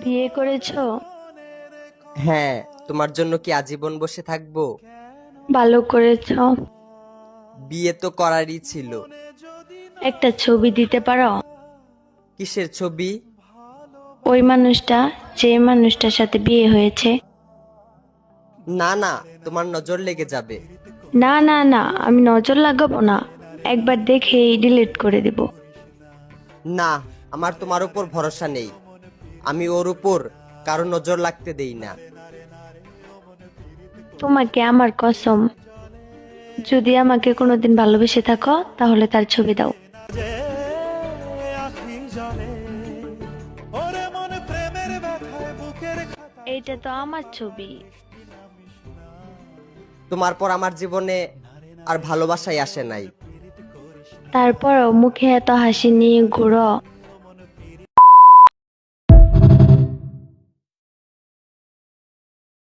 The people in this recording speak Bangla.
বিয়ে করেছো? হ্যাঁ, তোমার জন্য কি আজীবন বসে থাকবো? ভালো করেছো। বিয়ে তো করারই ছিল। একটা ছবি দিতে পারো? কিসের ছবি? ওই মানুষটা, যে মানুষটার সাথে বিয়ে হয়েছে। না না, তোমার নজর লেগে যাবে। না না না, আমি নজর লাগাবো না। একবার দেখেই ডিলিট করে দিব। না, আমার তোমার উপর ভরসা নেই। আমি ওর উপর কারো নজর লাগতে দেই না। তোমাকে আমার কসম, যদি আমাকে কোনোদিন ভালোবেসে থাকো তাহলে তার ছবি দাও। এইটা তো আমার ছবি। তোমার পর আমার জীবনে আর ভালোবাসাই আসে নাই। তারপরও মুখে এত হাসি নিয়ে ঘুরো।